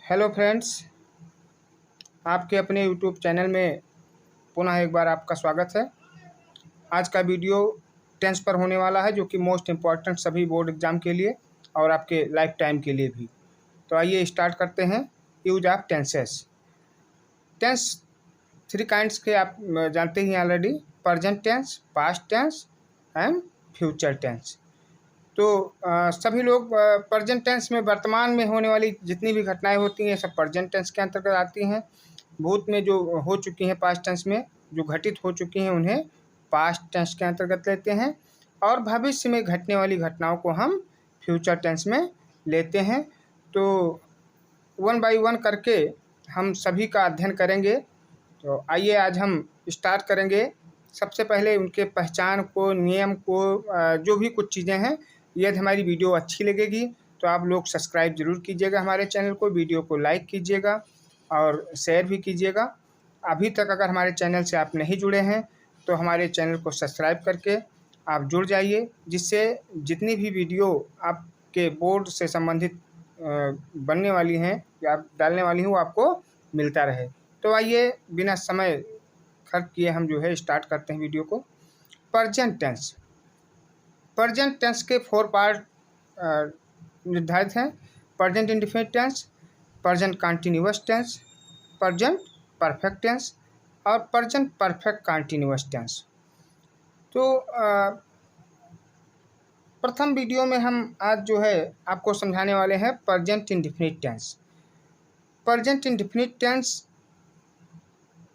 Hello friends, आपके अपने YouTube channel में पुनः एक बार आपका स्वागत है। आज का वीडियो टेंस पर होने वाला है, जो कि मोस्ट इम्पॉर्टेंट सभी बोर्ड एग्ज़ाम के लिए और आपके लाइफ टाइम के लिए भी। तो आइए स्टार्ट करते हैं। Use of tenses. Tense three kinds के आप जानते ही already: present tense, past tense and future tense. तो सभी लोग प्रेजेंट टेंस में वर्तमान में होने वाली जितनी भी घटनाएं होती हैं सब प्रेजेंट टेंस के अंतर्गत आती हैं। भूत में जो हो चुकी हैं, पास्ट टेंस में जो घटित हो चुकी हैं, उन्हें पास्ट टेंस के अंतर्गत लेते हैं, और भविष्य में घटने वाली घटनाओं को हम फ्यूचर टेंस में लेते हैं। तो वन बाय वन करके हम सभी का अध्ययन करेंगे। तो आइए आज हम स्टार्ट करेंगे। सबसे पहले उनके पहचान को, नियम को, जो भी कुछ चीज़ें हैं, यदि हमारी वीडियो अच्छी लगेगी तो आप लोग सब्सक्राइब ज़रूर कीजिएगा हमारे चैनल को, वीडियो को लाइक कीजिएगा और शेयर भी कीजिएगा। अभी तक अगर हमारे चैनल से आप नहीं जुड़े हैं तो हमारे चैनल को सब्सक्राइब करके आप जुड़ जाइए, जिससे जितनी भी वीडियो आपके बोर्ड से संबंधित बनने वाली हैं या आप डालने वाली हैं वो आपको मिलता रहे। तो आइए बिना समय खर्च किए हम जो है स्टार्ट करते हैं वीडियो को। Present tense. प्रेजेंट टेंस के 4 पार्ट निर्धारित हैं: present indefinite tense, present continuous tense, present perfect tense और प्रेजेंट परफेक्ट कंटीन्यूअस टेंस। तो प्रथम वीडियो में हम आज जो है आपको समझाने वाले हैं present indefinite tense. Present indefinite tense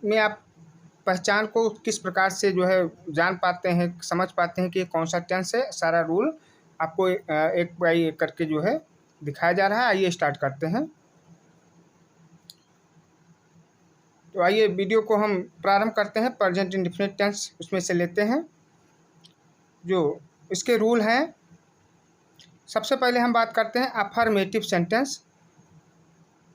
में आप पहचान को किस प्रकार से जो है जान पाते हैं, समझ पाते हैं कि कौन सा टेंस है, सारा रूल आपको एक बाई एक करके जो है दिखाया जा रहा है। आइए स्टार्ट करते हैं। तो आइए वीडियो को हम प्रारंभ करते हैं। प्रेजेंट इंडेफिनिट टेंस उसमें से लेते हैं। जो इसके रूल हैं, सबसे पहले हम बात करते हैं अफर्मेटिव सेंटेंस,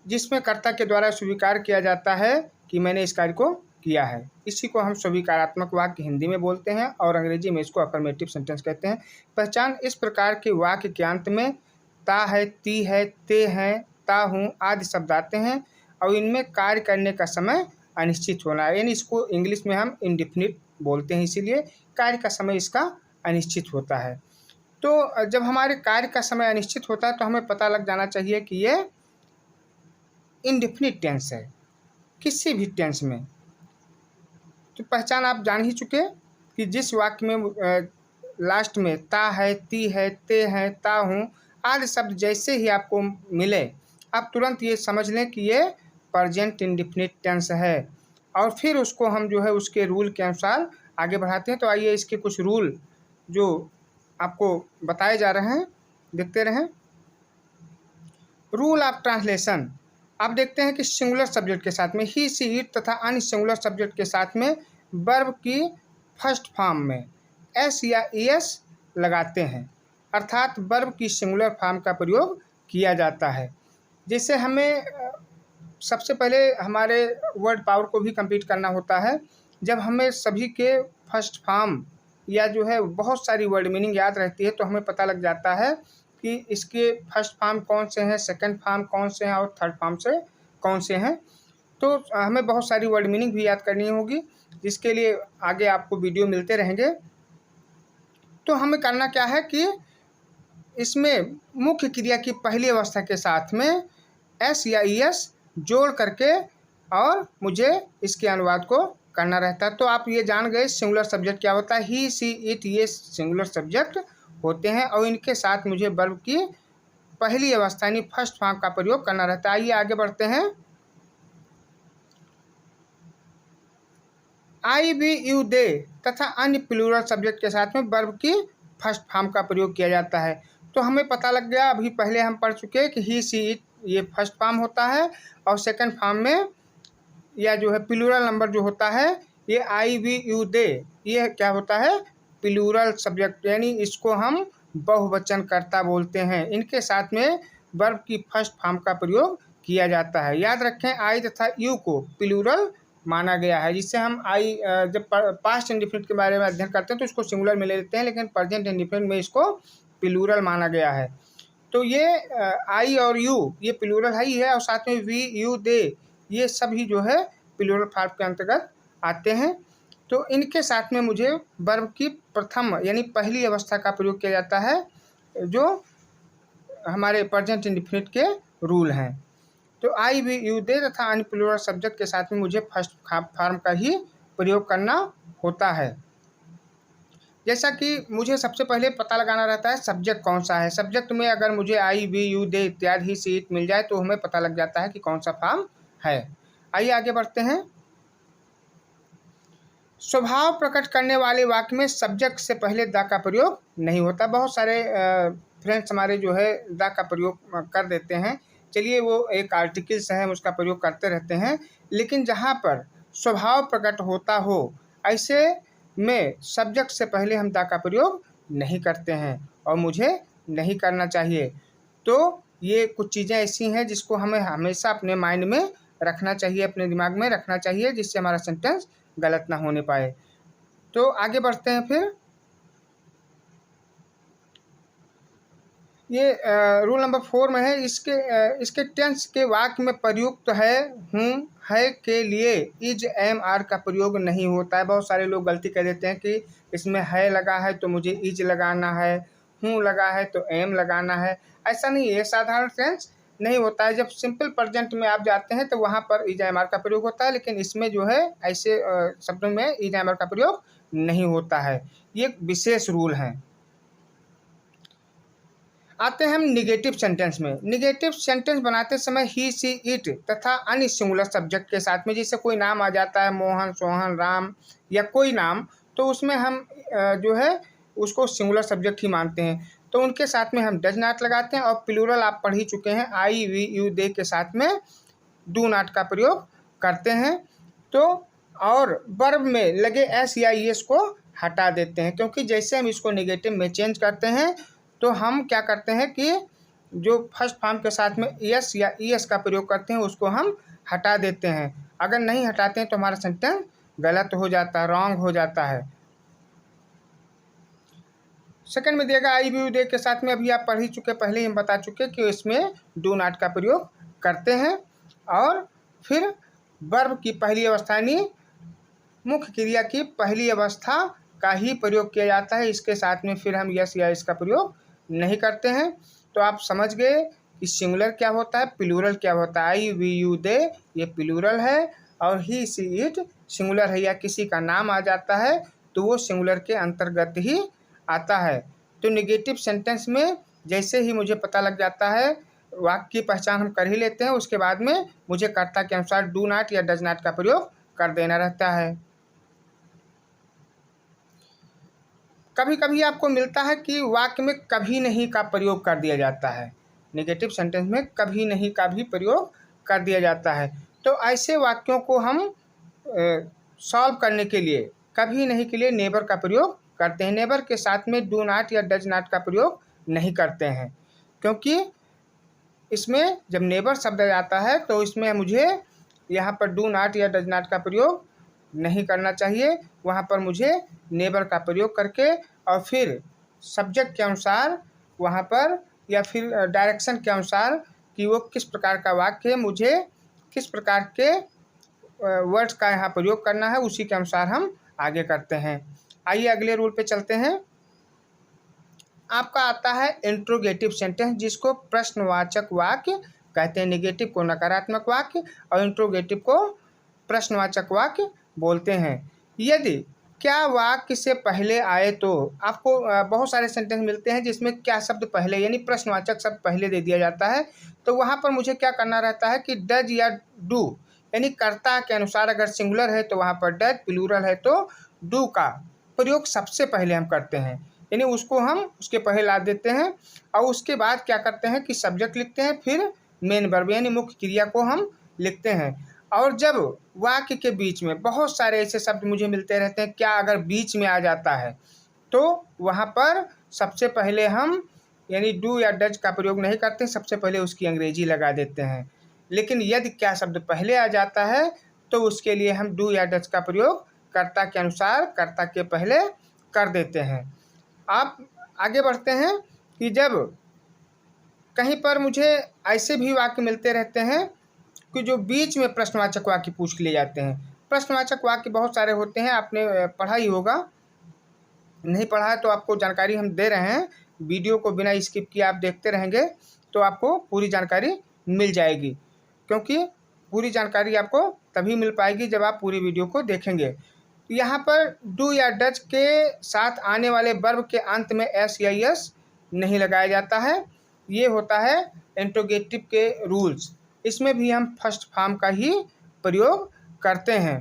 जिसमें कर्ता के द्वारा स्वीकार किया जाता है कि मैंने इस कार्य को किया है। इसी को हम स्वीकारात्मक वाक्य हिंदी में बोलते हैं और अंग्रेजी में इसको अफर्मेटिव सेंटेंस कहते हैं। पहचान: इस प्रकार के वाक्य के अंत में ता है, ती है, ते हैं, ता हूँ आदि शब्द आते हैं और इनमें कार्य करने का समय अनिश्चित होना है, यानी इसको इंग्लिश में हम इंडेफिनिट बोलते हैं, इसीलिए कार्य का समय इसका अनिश्चित होता है। तो जब हमारे कार्य का समय अनिश्चित होता है तो हमें पता लग जाना चाहिए कि ये इंडेफिनिट टेंस है किसी भी टेंस में। तो पहचान आप जान ही चुके कि जिस वाक्य में लास्ट में ता है, ती है, ते हैं, ता हूँ आदि शब्द जैसे ही आपको मिले, आप तुरंत ये समझ लें कि ये प्रेजेंट इंडेफिनिट टेंस है, और फिर उसको हम जो है उसके रूल के अनुसार आगे बढ़ाते हैं। तो आइए इसके कुछ रूल जो आपको बताए जा रहे हैं देखते रहें। Rule of translation. आप देखते हैं कि सिंगुलर सब्जेक्ट के साथ में ही, सी, इट तथा अन्य सिंगुलर सब्जेक्ट के साथ में वर्ब की फर्स्ट फॉर्म में एस या एस लगाते हैं, अर्थात वर्ब की सिंगुलर फॉर्म का प्रयोग किया जाता है। जिससे हमें सबसे पहले हमारे वर्ड पावर को भी कंप्लीट करना होता है। जब हमें सभी के फर्स्ट फॉर्म या जो है बहुत सारी वर्ड मीनिंग याद रहती है तो हमें पता लग जाता है कि इसके फर्स्ट फॉर्म कौन से हैं, सेकंड फॉर्म कौन से हैं और थर्ड फॉर्म से कौन से हैं। तो हमें बहुत सारी वर्ड मीनिंग भी याद करनी होगी, जिसके लिए आगे आपको वीडियो मिलते रहेंगे। तो हमें करना क्या है कि इसमें मुख्य क्रिया की पहली अवस्था के साथ में एस या एस जोड़ करके और मुझे इसके अनुवाद को करना रहता है। तो आप ये जान गए सिंगुलर सब्जेक्ट क्या होता है। ही, सी, इट ये सिंगुलर सब्जेक्ट होते हैं और इनके साथ मुझे वर्ब की पहली अवस्था यानी फर्स्ट फॉर्म का प्रयोग करना रहता है। आइए आगे बढ़ते हैं। आई, वी, यू, दे तथा अन्य प्लूरल सब्जेक्ट के साथ में वर्ब की फर्स्ट फॉर्म का प्रयोग किया जाता है। तो हमें पता लग गया, अभी पहले हम पढ़ चुके कि ही, सी, इट ये फर्स्ट फॉर्म होता है और सेकंड फॉर्म में या जो है प्लूरल नंबर जो होता है ये आई, वी, यू, दे ये क्या होता है, प्लूरल सब्जेक्ट, यानी इसको हम बहुवचन कर्ता बोलते हैं। इनके साथ में वर्ब की फर्स्ट फॉर्म का प्रयोग किया जाता है। याद रखें आई तथा यू को प्लूरल माना गया है, जिससे हम आई जब पास्ट इंडेफिनिट के बारे में अध्ययन करते हैं तो इसको सिंगुलर में ले लेते हैं, लेकिन प्रेजेंट इंडेफिनिट में इसको प्लूरल माना गया है। तो ये आई और यू ये प्लूरल है ही है, और साथ में वी, यू, दे ये सभी जो है प्लूरल फॉर्म के अंतर्गत आते हैं। तो इनके साथ में मुझे वर्ब की प्रथम यानी पहली अवस्था का प्रयोग किया जाता है, जो हमारे प्रेजेंट इंडेफिनिट के रूल हैं। तो आई, वी, यू, दे तथा अन्य प्लूरल सब्जेक्ट के साथ में मुझे फर्स्ट फॉर्म का ही प्रयोग करना होता है। जैसा कि मुझे सबसे पहले पता लगाना रहता है सब्जेक्ट कौन सा है। सब्जेक्ट में अगर मुझे आई, वी, यू, दे इत्यादि ही से इट मिल जाए तो हमें पता लग जाता है कि कौन सा फॉर्म है। आइए आगे बढ़ते हैं। स्वभाव प्रकट करने वाले वाक्य में सब्जेक्ट से पहले द का प्रयोग नहीं होता। बहुत सारे फ्रेंड्स हमारे जो है द का प्रयोग कर देते हैं। चलिए, वो एक आर्टिकल्स है, हम उसका प्रयोग करते रहते हैं, लेकिन जहाँ पर स्वभाव प्रकट होता हो ऐसे में सब्जेक्ट से पहले हम द का प्रयोग नहीं करते हैं, और मुझे नहीं करना चाहिए। तो ये कुछ चीज़ें ऐसी हैं जिसको हमें हमेशा अपने माइंड में रखना चाहिए, अपने दिमाग में रखना चाहिए, जिससे हमारा सेंटेंस गलत ना होने पाए। तो आगे बढ़ते हैं। फिर ये रूल नंबर 4 में है, इसके टेंस के वाक्य में प्रयुक्त है, हूँ, है के लिए इज, एम, आर का प्रयोग नहीं होता है। बहुत सारे लोग गलती कर देते हैं कि इसमें है लगा है तो मुझे इज लगाना है, हूँ लगा है तो एम लगाना है। ऐसा नहीं है, साधारण टेंस नहीं होता है। जब सिंपल प्रेजेंट में आप जाते हैं तो वहाँ पर इज, एम, आर का प्रयोग होता है, लेकिन इसमें जो है ऐसे शब्दों में इज, एम, आर का प्रयोग नहीं होता है। ये विशेष रूल हैं। आते हैं हम निगेटिव सेंटेंस में। निगेटिव सेंटेंस बनाते समय ही, सी, इट तथा अन्य सिंगुलर सब्जेक्ट के साथ में, जैसे कोई नाम आ जाता है मोहन, सोहन, राम या कोई नाम, तो उसमें हम जो है उसको सिंगुलर सब्जेक्ट ही मानते हैं, तो उनके साथ में हम डज नॉट लगाते हैं। और प्लूरल आप पढ़ ही चुके हैं, आई, वी, यू, दे के साथ में डू नॉट का प्रयोग करते हैं। तो और वर्ब में लगे एस या ईएस को हटा देते हैं, क्योंकि जैसे हम इसको नेगेटिव में चेंज करते हैं तो हम क्या करते हैं कि जो फर्स्ट फॉर्म के साथ में एस या ईएस का प्रयोग करते हैं उसको हम हटा देते हैं। अगर नहीं हटाते हैं तो हमारा सेंटेंस गलत हो जाता है, रॉन्ग हो जाता है। सेकंड में दिएगा आई, वी, यू, दे के साथ में, अभी आप पढ़ ही चुके, पहले ही हम बता चुके कि इसमें डू नॉट का प्रयोग करते हैं। और फिर वर्ब की पहली अवस्था यानी मुख्य क्रिया की पहली अवस्था का ही प्रयोग किया जाता है। इसके साथ में फिर हम यस या इसका प्रयोग नहीं करते हैं। तो आप समझ गए कि सिंगुलर क्या होता है, प्लूरल क्या होता है। आई, वी, यू, दे ये प्लूरल है, और ही, सी, इट सिंगुलर है, या किसी का नाम आ जाता है तो वो सिंगुलर के अंतर्गत ही आता है। तो नेगेटिव सेंटेंस में जैसे ही मुझे पता लग जाता है, वाक्य की पहचान हम कर ही लेते हैं, उसके बाद में मुझे कर्ता के अनुसार डू नॉट या डज नॉट का प्रयोग कर देना रहता है। कभी कभी आपको मिलता है कि वाक्य में कभी नहीं का प्रयोग कर दिया जाता है। नेगेटिव सेंटेंस में कभी नहीं का भी प्रयोग कर दिया जाता है। तो ऐसे वाक्यों को हम सॉल्व करने के लिए कभी नहीं के लिए नेबर का प्रयोग करते हैं। नेबर के साथ में डू नॉट या डज नॉट का प्रयोग नहीं करते हैं, क्योंकि इसमें जब नेबर शब्द आता है तो इसमें मुझे यहाँ पर डू नॉट या डज नॉट का प्रयोग नहीं करना चाहिए। वहाँ पर मुझे नेबर का प्रयोग करके और फिर सब्जेक्ट के अनुसार वहाँ पर, या फिर डायरेक्शन के अनुसार कि वो किस प्रकार का वाक्य है, मुझे किस प्रकार के वर्ड्स का यहाँ प्रयोग करना है, उसी के अनुसार हम आगे करते हैं। आइए अगले रूल पे चलते हैं। आपका आता है इंट्रोगेटिव सेंटेंस, जिसको प्रश्नवाचक वाक्य कहते हैं। नेगेटिव को नकारात्मक वाक्य और इंट्रोगेटिव को प्रश्नवाचक वाक्य बोलते हैं। यदि क्या वाक्य से पहले आए तो आपको बहुत सारे सेंटेंस मिलते हैं जिसमें क्या शब्द पहले यानी प्रश्नवाचक शब्द पहले दे दिया जाता है, तो वहाँ पर मुझे क्या करना रहता है कि डज या डू यानी कर्ता के अनुसार, अगर सिंगुलर है तो वहाँ पर डज, प्लूरल है तो डू का प्रयोग सबसे पहले हम करते हैं, यानी उसको हम उसके पहले ला देते हैं। और उसके बाद क्या करते हैं कि सब्जेक्ट लिखते हैं, फिर मेन वर्ब यानी मुख्य क्रिया को हम लिखते हैं। और जब वाक्य के बीच में बहुत सारे ऐसे शब्द मुझे मिलते रहते हैं, क्या अगर बीच में आ जाता है तो वहाँ पर सबसे पहले हम यानी डू या डज का प्रयोग नहीं करते, सबसे पहले उसकी अंग्रेजी लगा देते हैं। लेकिन यदि क्या शब्द पहले आ जाता है तो उसके लिए हम डू या डज का प्रयोग कर्ता के अनुसार, कर्ता के पहले कर देते हैं। आप आगे बढ़ते हैं कि जब कहीं पर मुझे ऐसे भी वाक्य मिलते रहते हैं कि जो बीच में प्रश्नवाचक वाक्य पूछ लिए जाते हैं। प्रश्नवाचक वाक्य बहुत सारे होते हैं, आपने पढ़ा ही होगा, नहीं पढ़ा है तो आपको जानकारी हम दे रहे हैं। वीडियो को बिना स्किप किए आप देखते रहेंगे तो आपको पूरी जानकारी मिल जाएगी, क्योंकि पूरी जानकारी आपको तभी मिल पाएगी जब आप पूरी वीडियो को देखेंगे। तो यहाँ पर डू या डज के साथ आने वाले वर्ब के अंत में एस या यस नहीं लगाया जाता है। ये होता है इंट्रोगेटिव के रूल्स। इसमें भी हम फर्स्ट फॉर्म का ही प्रयोग करते हैं।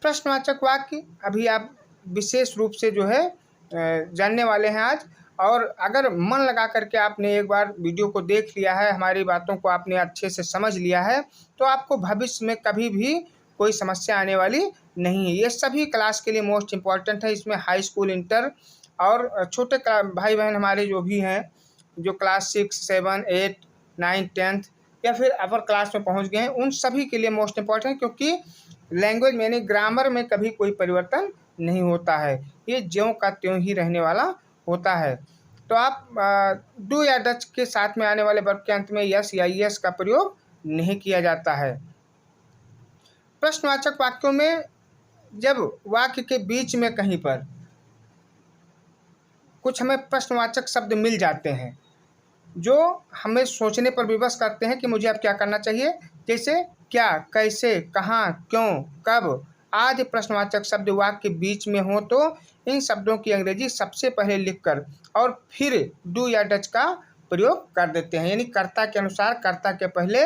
प्रश्नवाचक वाक्य अभी आप विशेष रूप से जो है जानने वाले हैं आज। और अगर मन लगा करके आपने एक बार वीडियो को देख लिया है, हमारी बातों को आपने अच्छे से समझ लिया है, तो आपको भविष्य में कभी भी कोई समस्या आने वाली नहीं है। ये सभी क्लास के लिए मोस्ट इम्पॉर्टेंट है। इसमें हाई स्कूल, इंटर और छोटे भाई बहन हमारे जो भी हैं, जो क्लास 6, 7, 8, 9, 10 या फिर अपर क्लास में पहुंच गए हैं, उन सभी के लिए मोस्ट इम्पॉर्टेंट, क्योंकि लैंग्वेज में यानी ग्रामर में कभी कोई परिवर्तन नहीं होता है। ये ज्यों का त्यों ही रहने वाला होता है। तो आप डू या डज के साथ में आने वाले वर्ब के अंत में यस या यस का प्रयोग नहीं किया जाता है। प्रश्नवाचक वाक्यों में जब वाक्य के बीच में कहीं पर कुछ हमें प्रश्नवाचक शब्द मिल जाते हैं जो हमें सोचने पर विवश करते हैं कि मुझे अब क्या करना चाहिए, जैसे क्या, कैसे, कहाँ, क्यों, कब आदि प्रश्नवाचक शब्द वाक्य के बीच में हो तो इन शब्दों की अंग्रेजी सबसे पहले लिखकर और फिर डू या डज का प्रयोग कर देते हैं। यानी कर्ता के अनुसार कर्ता के पहले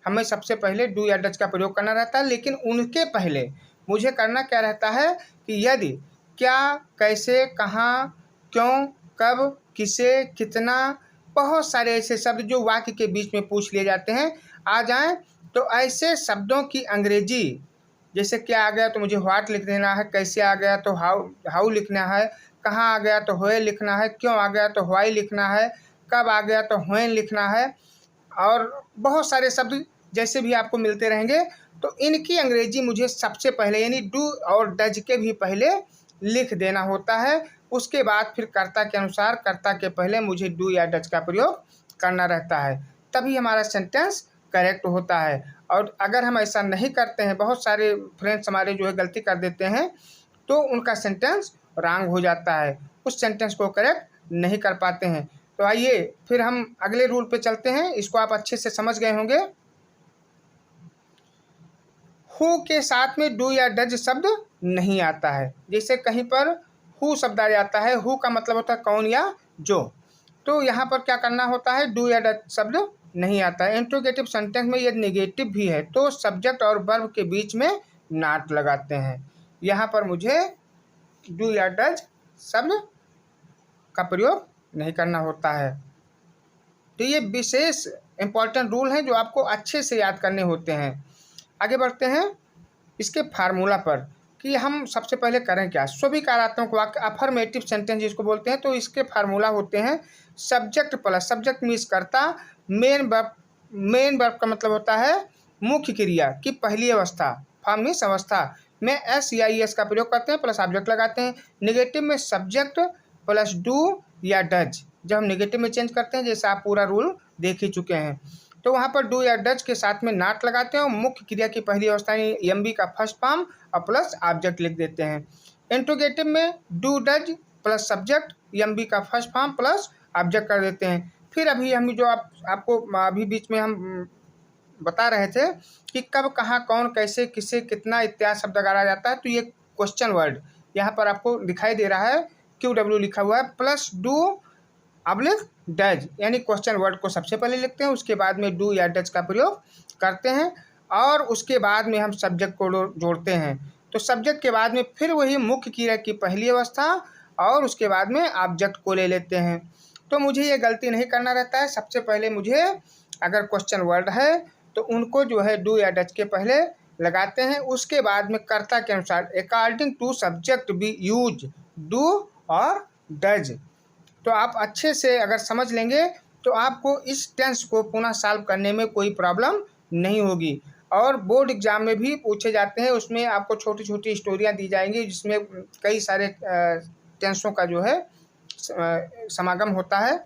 हमें सबसे पहले डू या डज का प्रयोग करना रहता है, लेकिन उनके पहले मुझे करना क्या रहता है कि यदि क्या, कैसे, कहाँ, क्यों, कब, किसे, कितना, बहुत सारे ऐसे शब्द जो वाक्य के बीच में पूछ लिए जाते हैं आ जाएं, तो ऐसे शब्दों की अंग्रेजी, जैसे क्या आ गया तो मुझे व्हाट लिख देना है, कैसे आ गया तो हाउ लिखना है, कहाँ आ गया तो व्हेयर लिखना है, क्यों आ गया तो व्हाई लिखना है, कब आ गया तो व्हेन लिखना है, और बहुत सारे शब्द जैसे भी आपको मिलते रहेंगे। तो इनकी अंग्रेजी मुझे सबसे पहले यानी डू और डज के भी पहले लिख देना होता है। उसके बाद फिर कर्ता के अनुसार कर्ता के पहले मुझे डू या डज का प्रयोग करना रहता है, तभी हमारा सेंटेंस करेक्ट होता है। और अगर हम ऐसा नहीं करते हैं, बहुत सारे फ्रेंड्स हमारे जो है गलती कर देते हैं, तो उनका सेंटेंस रॉन्ग हो जाता है, उस सेंटेंस को करेक्ट नहीं कर पाते हैं। तो आइए फिर हम अगले रूल पे चलते हैं, इसको आप अच्छे से समझ गए होंगे। हु के साथ में डू या डज शब्द नहीं आता है। जैसे कहीं पर हु शब्द आ जाता है, हु का मतलब होता है कौन या जो, तो यहाँ पर क्या करना होता है, डू या डज शब्द नहीं आता है। इंट्रोगेटिव सेंटेंस में यदि नेगेटिव भी है तो सब्जेक्ट और वर्ब के बीच में नॉट लगाते हैं। यहाँ पर मुझे डू या डज शब्द का प्रयोग नहीं करना होता है। तो ये विशेष इंपॉर्टेंट रूल हैं जो आपको अच्छे से याद करने होते हैं। आगे बढ़ते हैं इसके फार्मूला पर कि हम सबसे पहले करें क्या। स्वीकारात्मक वाक्य अफर्मेटिव सेंटेंस जिसको बोलते हैं, तो इसके फार्मूला होते हैं सब्जेक्ट प्लस सब्जेक्ट मीन्स कर्ता, मेन वर्ब का मतलब होता है मुख्य क्रिया की पहली अवस्था, फॉर्म मीन्स अवस्था में एस या एस का प्रयोग करते हैं प्लस ऑब्जेक्ट लगाते हैं। नेगेटिव में सब्जेक्ट प्लस डू या डज, जब हम नेगेटिव में चेंज करते हैं, जैसे आप पूरा रूल देख ही चुके हैं, तो वहाँ पर डू या डज के साथ में नॉट लगाते हैं और मुख्य क्रिया की पहली अवस्था एमबी का फर्स्ट फॉर्म और प्लस ऑब्जेक्ट लिख देते हैं। इंट्रोगेटिव में do does plus subject MB का फर्स्ट फॉर्म प्लस ऑब्जेक्ट कर देते हैं। फिर अभी हम जो आपको अभी बीच में हम बता रहे थे कि कब, कहाँ, कौन, कैसे, किसे, कितना इत्यादि शब्द अगर आ जाता है तो ये क्वेश्चन वर्ड यहाँ पर आपको दिखाई दे रहा है, QW लिखा हुआ है, प्लस डू ऑब्लिक डज, यानी क्वेश्चन वर्ड को सबसे पहले लिखते हैं, उसके बाद में डू या डज का प्रयोग करते हैं और उसके बाद में हम सब्जेक्ट को जोड़ते हैं। तो सब्जेक्ट के बाद में फिर वही मुख्य क्रिया की पहली अवस्था और उसके बाद में ऑब्जेक्ट को ले लेते हैं। तो मुझे ये गलती नहीं करना रहता है। सबसे पहले मुझे अगर क्वेश्चन वर्ड है तो उनको जो है डू या डज के पहले लगाते हैं, उसके बाद में कर्ता के अनुसार according to subject we use do और डज। तो आप अच्छे से अगर समझ लेंगे तो आपको इस टेंस को पुनः सॉल्व करने में कोई प्रॉब्लम नहीं होगी। और बोर्ड एग्जाम में भी पूछे जाते हैं, उसमें आपको छोटी छोटी स्टोरियां दी जाएंगी जिसमें कई सारे टेंसों का जो है समागम होता है।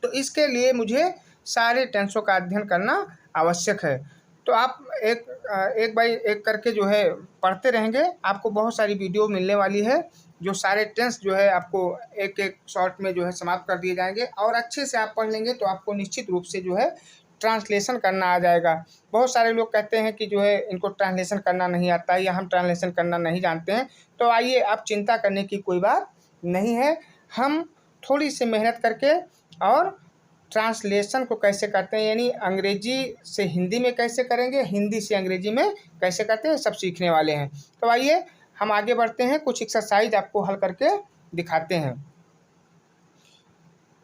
तो इसके लिए मुझे सारे टेंसों का अध्ययन करना आवश्यक है। तो आप एक बाई एक करके जो है पढ़ते रहेंगे, आपको बहुत सारी वीडियो मिलने वाली है जो सारे टेंस जो है आपको एक एक शॉर्ट में जो है समाप्त कर दिए जाएंगे, और अच्छे से आप पढ़ लेंगे तो आपको निश्चित रूप से जो है ट्रांसलेशन करना आ जाएगा। बहुत सारे लोग कहते हैं कि जो है इनको ट्रांसलेशन करना नहीं आता है या हम ट्रांसलेशन करना नहीं जानते हैं, तो आइए, आप चिंता करने की कोई बात नहीं है। हम थोड़ी सी मेहनत करके और ट्रांसलेशन को कैसे करते हैं, यानी अंग्रेजी से हिंदी में कैसे करेंगे, हिंदी से अंग्रेजी में कैसे करते हैं, सब सीखने वाले हैं। तो आइए हम आगे बढ़ते हैं, कुछ एक्सरसाइज आपको हल करके दिखाते हैं।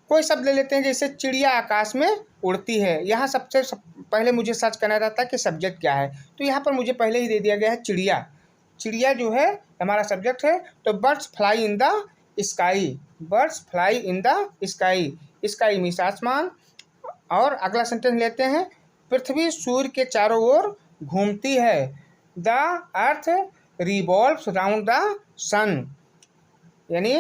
कोई शब्द ले लेते हैं, जैसे चिड़िया आकाश में उड़ती है। यहाँ पहले मुझे सर्च करना रहता है कि सब्जेक्ट क्या है, तो यहाँ पर मुझे पहले ही दे दिया गया है चिड़िया। चिड़िया जो है हमारा सब्जेक्ट है, तो birds fly in the sky, birds fly in the sky, sky means आसमान। और अगला सेंटेंस लेते हैं, पृथ्वी सूर्य के चारों ओर घूमती है, the earth revolves round the sun, यानी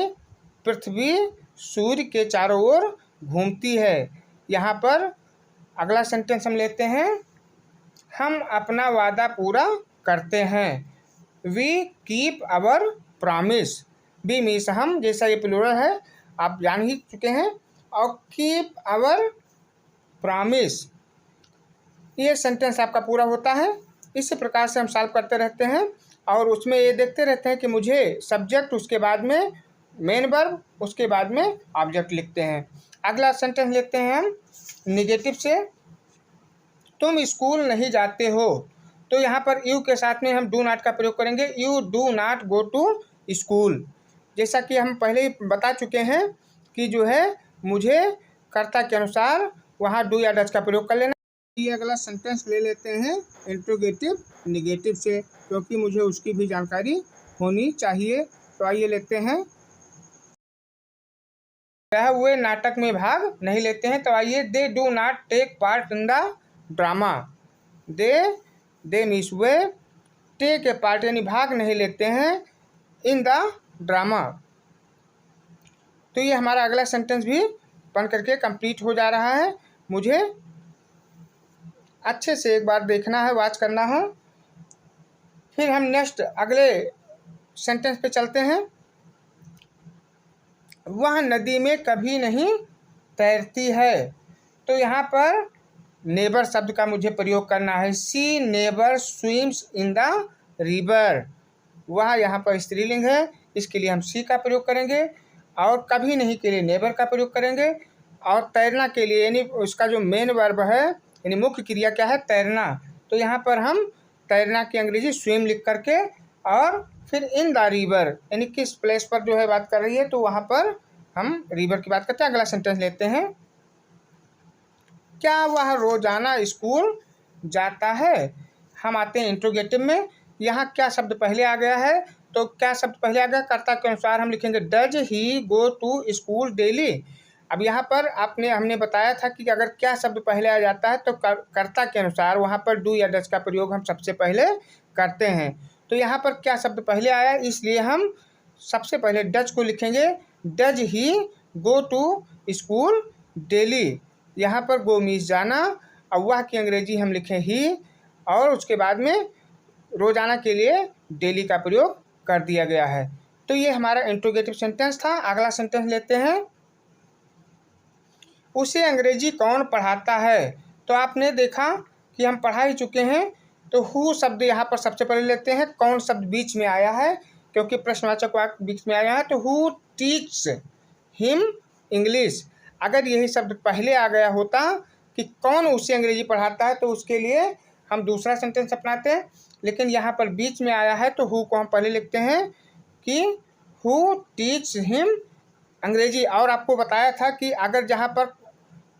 पृथ्वी सूर्य के चारों ओर घूमती है। यहाँ पर अगला सेंटेंस हम लेते हैं, हम अपना वादा पूरा करते हैं, we keep our promise, we means हम, जैसा ये प्लूरल है आप जान ही चुके हैं, और कीप आवर प्रॉमिस, ये सेंटेंस आपका पूरा होता है। इसी प्रकार से हम सॉल्व करते रहते हैं और उसमें ये देखते रहते हैं कि मुझे सब्जेक्ट, उसके बाद में मेन वर्ब, उसके बाद में ऑब्जेक्ट लिखते हैं। अगला सेंटेंस लेते हैं हम निगेटिव से, तुम स्कूल नहीं जाते हो, तो यहाँ पर यू के साथ में हम डू नॉट का प्रयोग करेंगे, you do not go to school. जैसा कि हम पहले ही बता चुके हैं कि जो है मुझे कर्ता के अनुसार वहाँ डू या डज का प्रयोग कर लेना। ये अगला सेंटेंस ले लेते हैं इंट्रोगेटिव निगेटिव से, क्योंकि मुझे उसकी भी जानकारी होनी चाहिए। तो आइए लेते हैं, वे नाटक में भाग नहीं लेते हैं, तो आइए, they do not take part in the drama, they means वे, टेक ए पार्ट यानी भाग नहीं लेते हैं इन द ड्रामा। तो ये हमारा अगला सेंटेंस भी बन करके कंप्लीट हो जा रहा है। मुझे अच्छे से एक बार देखना है, वॉच करना है, फिर हम नेक्स्ट अगले सेंटेंस पे चलते हैं। वह नदी में कभी नहीं तैरती है, तो यहाँ पर नेवर शब्द का मुझे प्रयोग करना है, she never swims in the river, वह यहाँ पर स्त्रीलिंग है, इसके लिए हम सी का प्रयोग करेंगे, और कभी नहीं के लिए नेवर का प्रयोग करेंगे, और तैरना के लिए यानी उसका जो मेन वर्ब है यानी मुख्य क्रिया क्या है, तैरना, तो यहाँ पर हम तैरना की अंग्रेजी स्विम लिख करके, और फिर इन द रिवर यानी किस प्लेस पर जो है बात कर रही है, तो वहाँ पर हम रिवर की बात करते हैं। अगला सेंटेंस लेते हैं, क्या वह रोजाना स्कूल जाता है। हम आते हैं इंट्रोगेटिव में, यहाँ क्या शब्द पहले आ गया है, तो क्या शब्द पहले आ गया, कर्ता के अनुसार हम लिखेंगे does he go to school daily. अब यहाँ पर हमने बताया था कि अगर क्या शब्द पहले आ जाता है तो कर्ता के अनुसार वहाँ पर डू या डज का प्रयोग हम सबसे पहले करते हैं। तो यहाँ पर क्या शब्द पहले आया, इसलिए हम सबसे पहले डज को लिखेंगे, does he go to school daily. यहाँ पर गो मीन्स जाना, और वह की अंग्रेजी हम लिखें ही, और उसके बाद में रोजाना के लिए डेली का प्रयोग कर दिया गया है। तो ये हमारा इंट्रोगेटिव सेंटेंस था। अगला सेंटेंस लेते हैं, उसे अंग्रेजी कौन पढ़ाता है। तो आपने देखा कि हम पढ़ा ही चुके हैं, तो हु शब्द यहाँ पर सबसे पहले लेते हैं, कौन शब्द बीच में आया है क्योंकि प्रश्नवाचक वाक्य बीच में आया है, तो हु टीच हिम इंग्लिश। अगर यही शब्द पहले आ गया होता कि कौन उसे अंग्रेजी पढ़ाता है, तो उसके लिए हम दूसरा सेंटेंस अपनाते हैं, लेकिन यहाँ पर बीच में आया है तो हु को हम पहले लिखते हैं कि हु टीच हिम अंग्रेजी। और आपको बताया था कि अगर जहाँ पर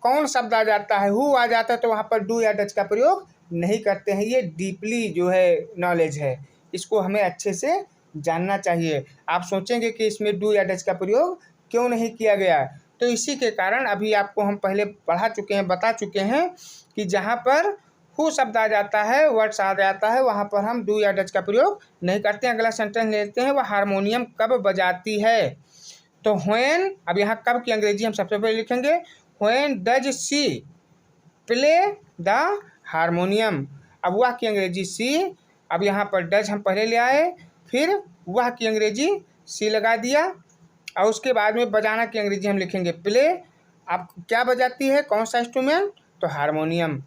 कौन शब्द आ जाता है, हु आ जाता है, तो वहाँ पर डू या डज का प्रयोग नहीं करते हैं। ये डीपली जो है नॉलेज है, इसको हमें अच्छे से जानना चाहिए। आप सोचेंगे कि इसमें डू या डज का प्रयोग क्यों नहीं किया गया, तो इसी के कारण अभी आपको हम पहले पढ़ा चुके हैं, बता चुके हैं कि जहाँ पर हु शब्द आ जाता है, वर्ड्स आ जाता है, वहाँ पर हम डू या डज का प्रयोग नहीं करते हैं। अगला सेंटेंस लेते हैं, वह हारमोनियम कब बजाती है। तो व्हेन, अब यहाँ कब की अंग्रेजी हम सबसे पहले लिखेंगे, when does she play the harmonium. अब वह की अंग्रेजी सी, अब यहाँ पर डज हम पहले ले आए, फिर वह की अंग्रेजी सी लगा दिया और उसके बाद में बजाना की अंग्रेजी हम लिखेंगे प्ले। आप क्या बजाती है, कौन सा इंस्ट्रूमेंट, तो हारमोनियम।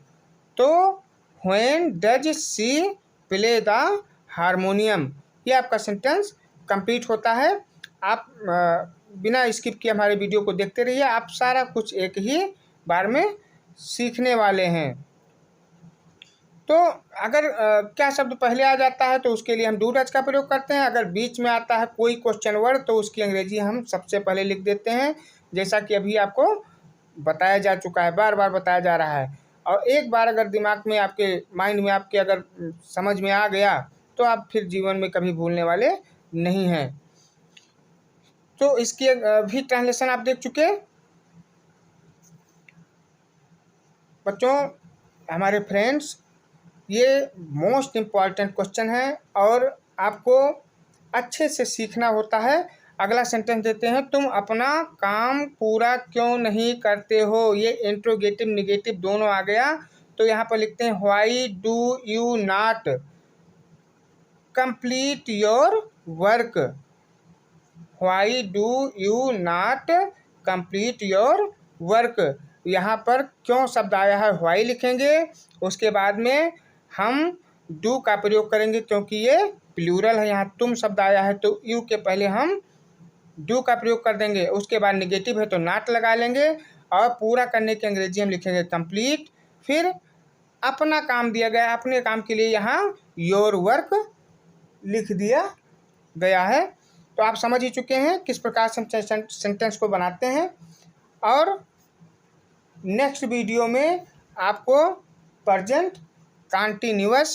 तो when does C play the harmonium, ये आपका सेंटेंस कंप्लीट होता है। आप बिना स्किप किए हमारे वीडियो को देखते रहिए, आप सारा कुछ एक ही बार में सीखने वाले हैं। तो अगर क्या शब्द पहले आ जाता है तो उसके लिए हम डू डज का प्रयोग करते हैं। अगर बीच में आता है कोई क्वेश्चन वर्ड तो उसकी अंग्रेजी हम सबसे पहले लिख देते हैं, जैसा कि अभी आपको बताया जा चुका है, बार बार बताया जा रहा है। और एक बार अगर दिमाग में, आपके माइंड में, आपके अगर समझ में आ गया तो आप फिर जीवन में कभी भूलने वाले नहीं हैं। तो इसकी भी ट्रांसलेशन आप देख चुके बच्चों, हमारे फ्रेंड्स। ये मोस्ट इम्पॉर्टेंट क्वेश्चन है और आपको अच्छे से सीखना होता है। अगला सेंटेंस देते हैं, तुम अपना काम पूरा क्यों नहीं करते हो। ये इंट्रोगेटिव निगेटिव दोनों आ गया। तो यहाँ पर लिखते हैं why do you not complete your work. Why do you not complete your work. यहाँ पर क्यों शब्द आया है, व्हाई लिखेंगे, उसके बाद में हम डू का प्रयोग करेंगे क्योंकि ये प्लूरल है। यहाँ तुम शब्द आया है तो यू के पहले हम डू का प्रयोग कर देंगे, उसके बाद निगेटिव है तो नॉट लगा लेंगे और पूरा करने की अंग्रेजी हम लिखेंगे कंप्लीट। फिर अपना काम दिया गया, अपने काम के लिए यहाँ योर वर्क लिख दिया गया है। तो आप समझ ही चुके हैं किस प्रकार से हम सेंटेंस को बनाते हैं। और नेक्स्ट वीडियो में आपको प्रेजेंट कॉन्टिन्यूअस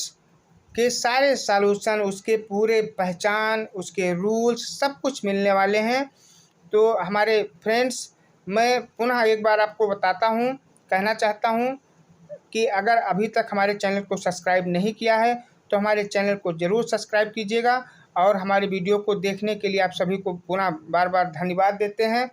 के सारे सॉल्यूशन, उसके पूरे पहचान, उसके रूल्स सब कुछ मिलने वाले हैं। तो हमारे फ्रेंड्स, मैं पुनः एक बार आपको बताता हूँ, कहना चाहता हूँ कि अगर अभी तक हमारे चैनल को सब्सक्राइब नहीं किया है तो हमारे चैनल को ज़रूर सब्सक्राइब कीजिएगा। और हमारे वीडियो को देखने के लिए आप सभी को पुनः बार बार धन्यवाद देते हैं।